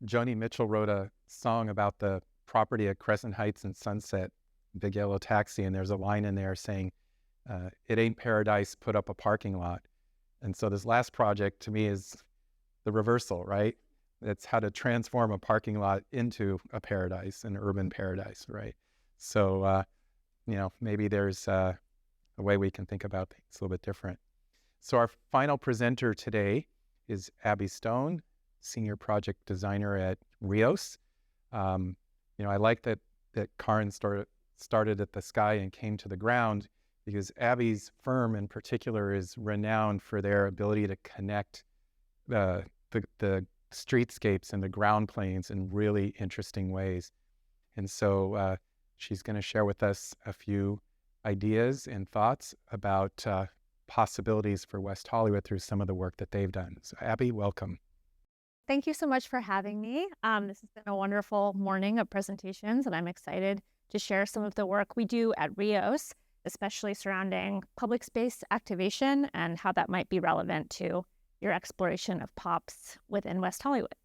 Joni Mitchell wrote a song about the property at Crescent Heights and Sunset, Big Yellow Taxi, and there's a line in there saying, it ain't paradise, put up a parking lot. And so this last project to me is the reversal, right? It's how to transform a parking lot into a paradise, an urban paradise, right? So, maybe there's a way we can think about things a little bit different. So our final presenter today is Abby Stone, Senior Project Designer at Rios. I like that Karin started at the sky and came to the ground, because Abby's firm in particular is renowned for their ability to connect the streetscapes and the ground planes in really interesting ways. And so she's going to share with us a few ideas and thoughts about possibilities for West Hollywood through some of the work that they've done. So Abby, welcome. Thank you so much for having me. This has been a wonderful morning of presentations, and I'm excited to share some of the work we do at Rios, especially surrounding public space activation and how that might be relevant to your exploration of POPs within West Hollywood.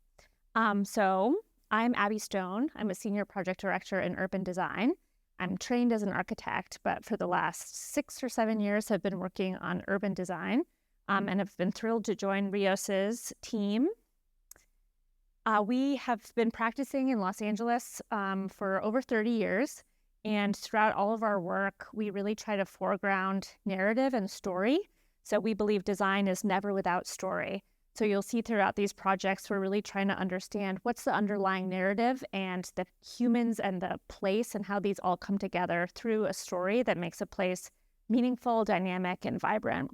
So I'm Abby Stone. I'm a Senior Project Director in Urban Design. I'm trained as an architect, but for the last 6 or 7 years have been working on urban design, and have been thrilled to join Rios's team. We have been practicing in Los Angeles for over 30 years, and throughout all of our work, we really try to foreground narrative and story. So we believe design is never without story. So you'll see throughout these projects, we're really trying to understand what's the underlying narrative and the humans and the place and how these all come together through a story that makes a place meaningful, dynamic, and vibrant.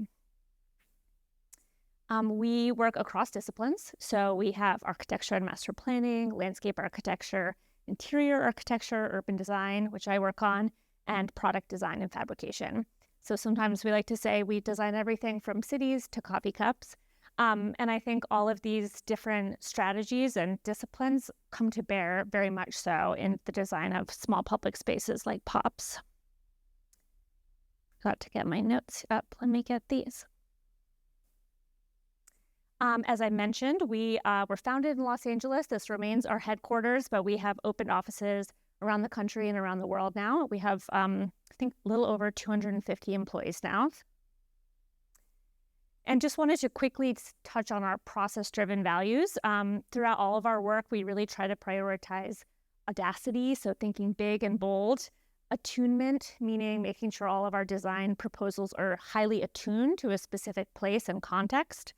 We work across disciplines. So we have architecture and master planning, landscape architecture, interior architecture, urban design, which I work on, and product design and fabrication. So sometimes we like to say we design everything from cities to coffee cups. And I think all of these different strategies and disciplines come to bear very much so in the design of small public spaces like POPs. Got to get my notes up. Let me get these. As I mentioned, we were founded in Los Angeles. This remains our headquarters, but we have opened offices around the country and around the world now. We have, I think, a little over 250 employees now. And just wanted to quickly touch on our process-driven values. Throughout all of our work, we really try to prioritize audacity, so thinking big and bold. Attunement, meaning making sure all of our design proposals are highly attuned to a specific place and context.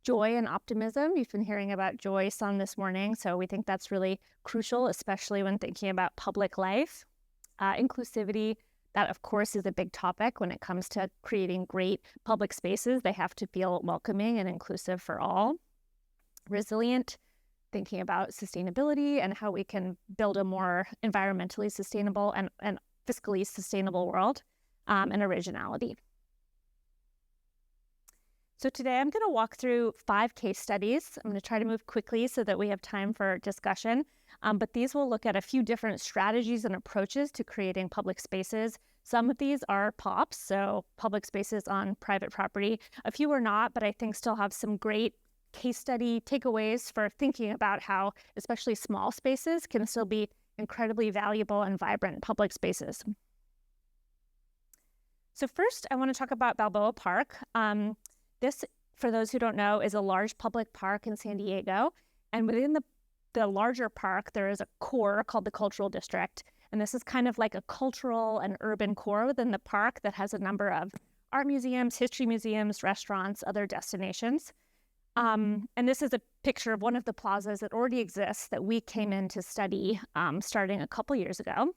Joy and optimism. You've been hearing about joy some this morning, so we think that's really crucial, especially when thinking about public life. Inclusivity, that of course is a big topic when it comes to creating great public spaces. They have to feel welcoming and inclusive for all. Resilient, thinking about sustainability and how we can build a more environmentally sustainable and fiscally sustainable world, and originality. So today I'm going to walk through 5 case studies. I'm going to try to move quickly so that we have time for discussion. But these will look at a few different strategies and approaches to creating public spaces. Some of these are POPs, so public spaces on private property. A few are not, but I think still have some great case study takeaways for thinking about how especially small spaces can still be incredibly valuable and vibrant public spaces. So first, I want to talk about Balboa Park. This, for those who don't know, is a large public park in San Diego. And within the larger park, there is a core called the Cultural District. And this is kind of like a cultural and urban core within the park that has a number of art museums, history museums, restaurants, other destinations. And this is a picture of one of the plazas that already exists that we came in to study starting a couple years ago.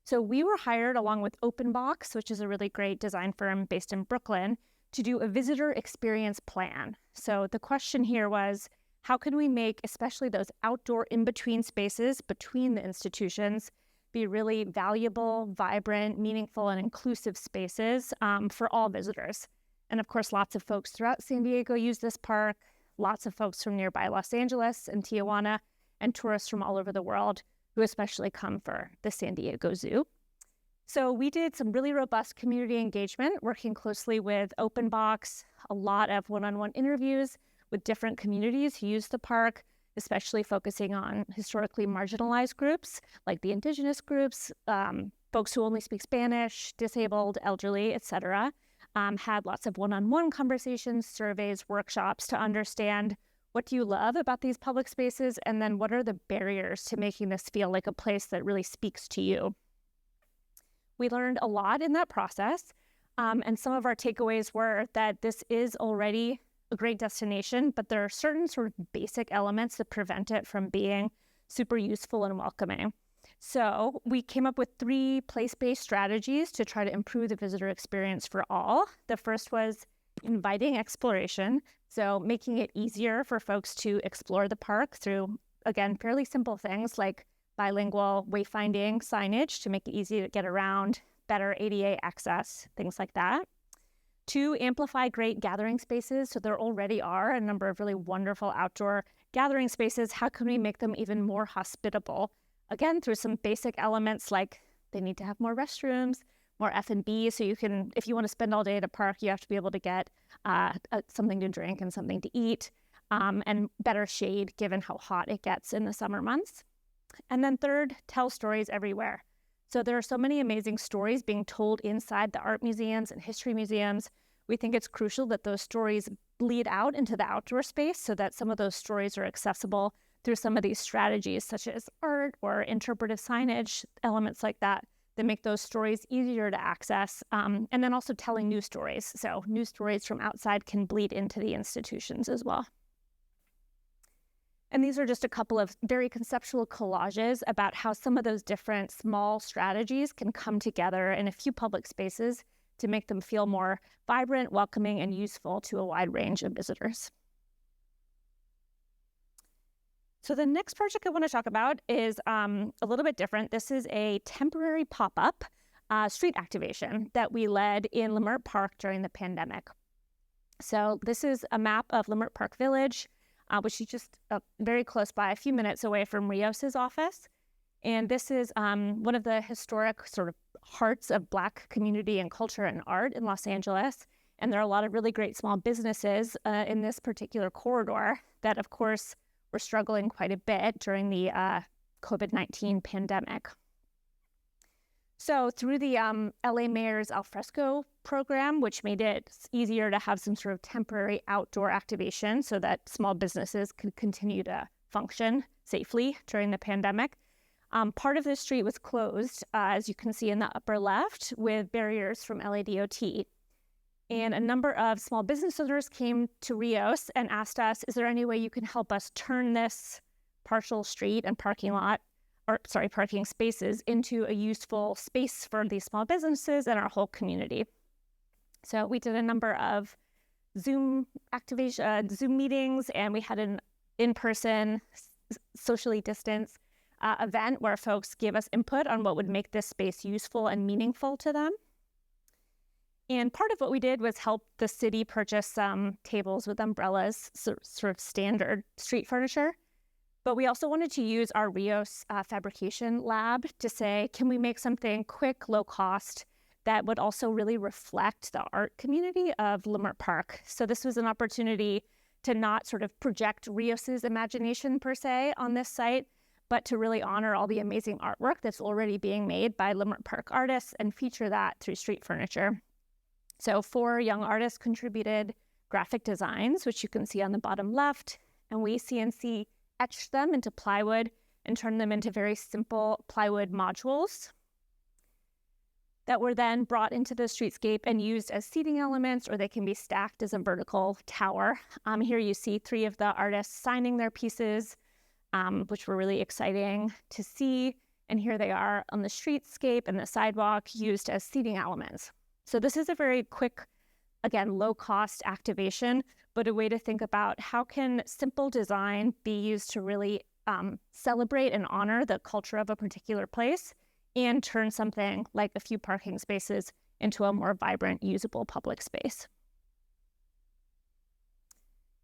So we were hired along with OpenBox, which is a really great design firm based in Brooklyn, to do a visitor experience plan. So the question here was, how can we make especially those outdoor in-between spaces between the institutions be really valuable, vibrant, meaningful, and inclusive spaces for all visitors? And of course, lots of folks throughout San Diego use this park, lots of folks from nearby Los Angeles and Tijuana, and tourists from all over the world who especially come for the San Diego Zoo. So we did some really robust community engagement, working closely with OpenBox, a lot of one-on-one interviews with different communities who use the park, especially focusing on historically marginalized groups like the indigenous groups, folks who only speak Spanish, disabled, elderly, etc. Had lots of one-on-one conversations, surveys, workshops to understand what do you love about these public spaces, and then what are the barriers to making this feel like a place that really speaks to you. We learned a lot in that process, and some of our takeaways were that this is already a great destination, but there are certain sort of basic elements that prevent it from being super useful and welcoming. So we came up with 3 place-based strategies to try to improve the visitor experience for all. The first was inviting exploration, so making it easier for folks to explore the park through, again, fairly simple things like bilingual wayfinding signage to make it easy to get around, better ADA access, things like that. 2, amplify great gathering spaces. So there already are a number of really wonderful outdoor gathering spaces. How can we make them even more hospitable? Again, through some basic elements like they need to have more restrooms, more F&B, so you can, if you want to spend all day at a park, you have to be able to get something to drink and something to eat, and better shade given how hot it gets in the summer months. And then 3rd, tell stories everywhere. So there are so many amazing stories being told inside the art museums and history museums. We think it's crucial that those stories bleed out into the outdoor space so that some of those stories are accessible through some of these strategies, such as art or interpretive signage, elements like that make those stories easier to access, and then also telling new stories. So new stories from outside can bleed into the institutions as well. And these are just a couple of very conceptual collages about how some of those different small strategies can come together in a few public spaces to make them feel more vibrant, welcoming, and useful to a wide range of visitors. So the next project I want to talk about is a little bit different. This is a temporary pop-up street activation that we led in Leimert Park during the pandemic. So this is a map of Leimert Park Village, which is just very close by, a few minutes away from Rios's office. And this is one of the historic sort of hearts of Black community and culture and art in Los Angeles. And there are a lot of really great small businesses in this particular corridor that, of course, were struggling quite a bit during the COVID-19 pandemic. So through the LA Mayor's Al Fresco program, which made it easier to have some sort of temporary outdoor activation so that small businesses could continue to function safely during the pandemic, part of the street was closed, as you can see in the upper left, with barriers from LADOT. And a number of small business owners came to Rios and asked us, is there any way you can help us turn this partial street and parking spaces into a useful space for these small businesses and our whole community? So we did a number of Zoom meetings, and we had an in-person, socially distanced event where folks gave us input on what would make this space useful and meaningful to them. And part of what we did was help the city purchase some tables with umbrellas, sort of standard street furniture. But we also wanted to use our Rios fabrication lab to say, can we make something quick, low cost, that would also really reflect the art community of Leimert Park? So this was an opportunity to not sort of project Rios's imagination per se on this site, but to really honor all the amazing artwork that's already being made by Leimert Park artists and feature that through street furniture. So 4 young artists contributed graphic designs, which you can see on the bottom left, and we CNC etched them into plywood and turned them into very simple plywood modules that were then brought into the streetscape and used as seating elements, or they can be stacked as a vertical tower. Here you see 3 of the artists signing their pieces, which were really exciting to see. And here they are on the streetscape and the sidewalk used as seating elements. So this is a very quick, again, low-cost activation, but a way to think about how can simple design be used to really celebrate and honor the culture of a particular place and turn something like a few parking spaces into a more vibrant, usable public space.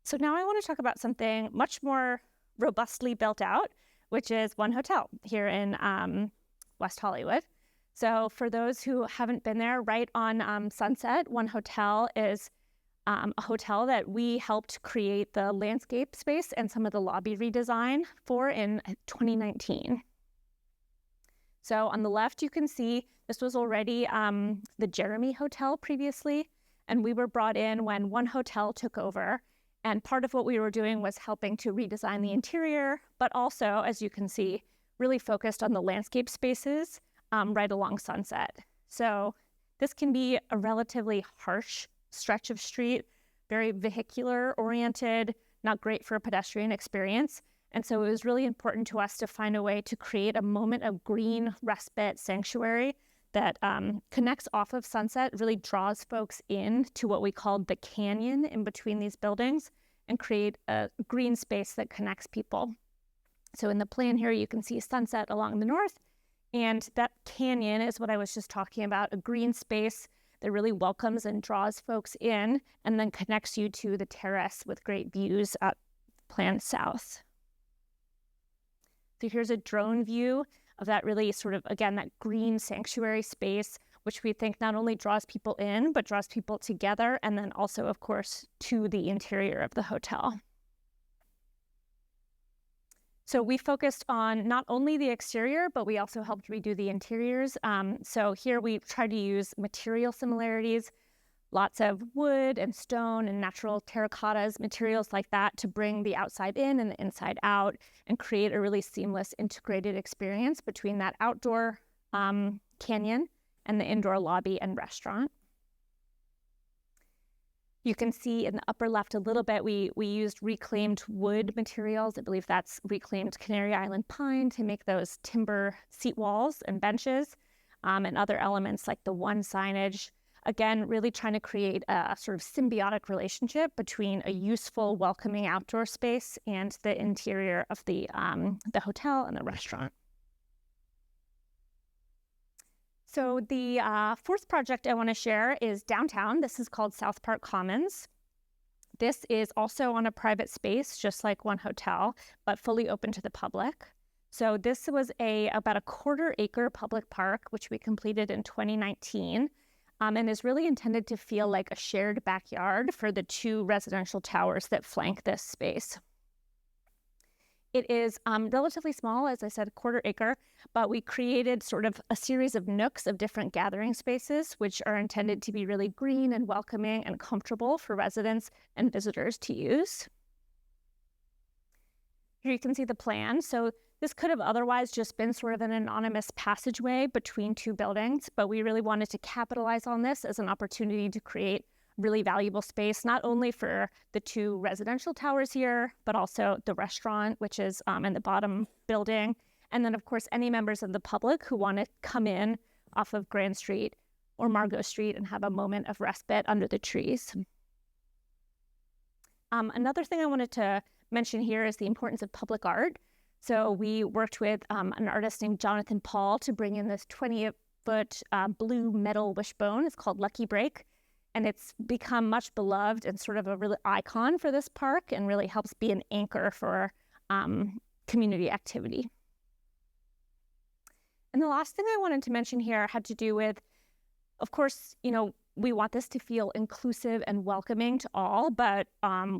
So now I want to talk about something much more robustly built out, which is WehoTV here in West Hollywood. So for those who haven't been there, right on Sunset, WehoTV is a hotel that we helped create the landscape space and some of the lobby redesign for in 2019. So on the left, you can see this was already the Jeremy Hotel previously, and we were brought in when one hotel took over. And part of what we were doing was helping to redesign the interior, but also, as you can see, really focused on the landscape spaces right along Sunset. So this can be a relatively harsh stretch of street, very vehicular oriented, not great for a pedestrian experience. And so it was really important to us to find a way to create a moment of green respite sanctuary that connects off of Sunset, really draws folks in to what we called the canyon in between these buildings, and create a green space that connects people. So in the plan here, you can see Sunset along the north, and that canyon is what I was just talking about, a green space that really welcomes and draws folks in, and then connects you to the terrace with great views up Plan South. So here's a drone view of that really sort of, again, that green sanctuary space, which we think not only draws people in, but draws people together, and then also, of course, to the interior of the hotel. So we focused on not only the exterior, but we also helped redo the interiors. So here we tried to use material similarities, lots of wood and stone and natural terracottas, materials like that, to bring the outside in and the inside out and create a really seamless integrated experience between that outdoor canyon and the indoor lobby and restaurant. You can see in the upper left a little bit, we used reclaimed wood materials. I believe that's reclaimed Canary Island pine to make those timber seat walls and benches, and other elements like the one signage. Again, really trying to create a sort of symbiotic relationship between a useful, welcoming outdoor space and the interior of the hotel and the restaurant. So the fourth project I want to share is downtown. This is called South Park Commons. This is also on a private space, just like one hotel, but fully open to the public. So this was about a 1/4 acre public park, which we completed in 2019. And is really intended to feel like a shared backyard for the 2 residential towers that flank this space. It is relatively small, as I said, 1/4 acre, but we created sort of a series of nooks of different gathering spaces, which are intended to be really green and welcoming and comfortable for residents and visitors to use. Here you can see the plan. So this could have otherwise just been sort of an anonymous passageway between 2 buildings, but we really wanted to capitalize on this as an opportunity to create really valuable space, not only for the 2 residential towers here, but also the restaurant, which is in the bottom building. And then, of course, any members of the public who want to come in off of Grand Street or Margot Street and have a moment of respite under the trees. Another thing I wanted to mention here is the importance of public art. So we worked with an artist named Jonathan Paul to bring in this 20-foot blue metal wishbone. It's called Lucky Break. And it's become much beloved and sort of a really icon for this park, and really helps be an anchor for community activity. And the last thing I wanted to mention here had to do with, of course, we want this to feel inclusive and welcoming to all, but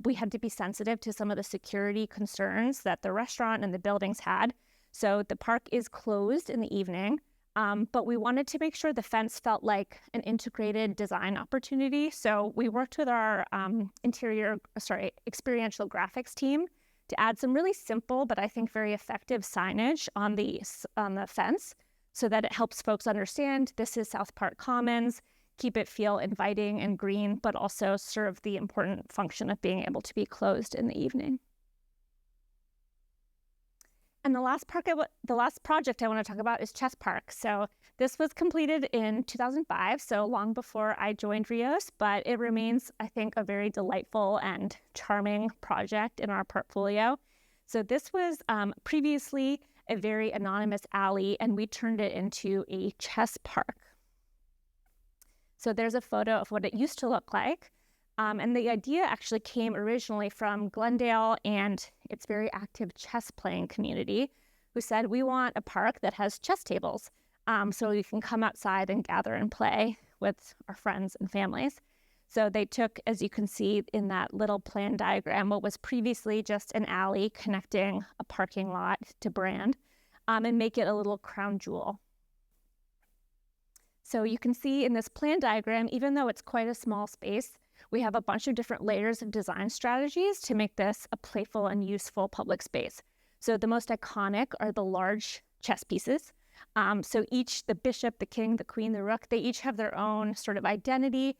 we had to be sensitive to some of the security concerns that the restaurant and the buildings had. So the park is closed in the evening, but we wanted to make sure the fence felt like an integrated design opportunity. So we worked with our experiential graphics team to add some really simple, but I think very effective signage on the fence, so that it helps folks understand this is South Park Commons, keep it feel inviting and green, but also serve the important function of being able to be closed in the evening. And the last project I want to talk about is Chess Park. So this was completed in 2005, so long before I joined Rios, but it remains, I think, a very delightful and charming project in our portfolio. So this was previously a very anonymous alley, and we turned it into a chess park. So there's a photo of what it used to look like. And the idea actually came originally from Glendale and its very active chess playing community, who said, we want a park that has chess tables so you can come outside and gather and play with our friends and families. So they took, as you can see in that little plan diagram, what was previously just an alley connecting a parking lot to Brand, and make it a little crown jewel. So you can see in this plan diagram, even though it's quite a small space, we have a bunch of different layers of design strategies to make this a playful and useful public space. So the most iconic are the large chess pieces. So each, the bishop, the king, the queen, the rook, they each have their own sort of identity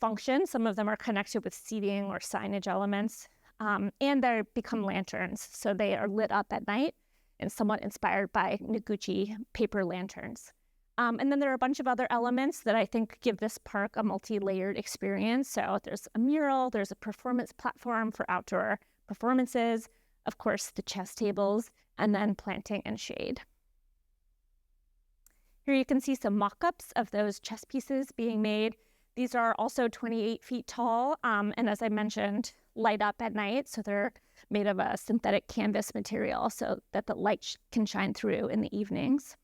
function. Some of them are connected with seating or signage elements, and they become lanterns. So they are lit up at night and somewhat inspired by Noguchi paper lanterns. And then there are a bunch of other elements that I think give this park a multi-layered experience. So there's a mural, there's a performance platform for outdoor performances, of course, the chess tables, and then planting and shade. Here you can see some mock-ups of those chess pieces being made. These are also 28 feet tall, and as I mentioned, light up at night. So they're made of a synthetic canvas material so that the light can shine through in the evenings.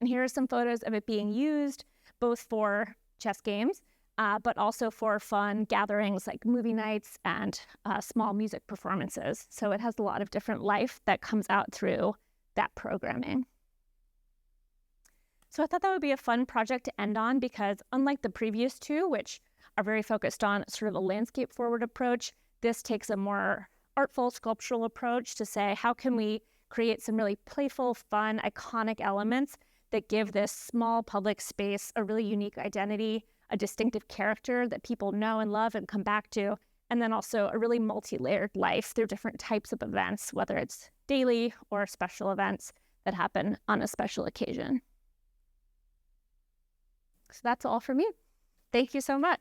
And here are some photos of it being used both for chess games, but also for fun gatherings like movie nights and small music performances. So it has a lot of different life that comes out through that programming. So I thought that would be a fun project to end on because unlike the previous two, which are very focused on sort of a landscape forward approach, this takes a more artful sculptural approach to say, how can we create some really playful, fun, iconic elements that give this small public space a really unique identity, a distinctive character that people know and love and come back to, and then also a really multi-layered life through different types of events, whether it's daily or special events that happen on a special occasion. So that's all for me. Thank you so much.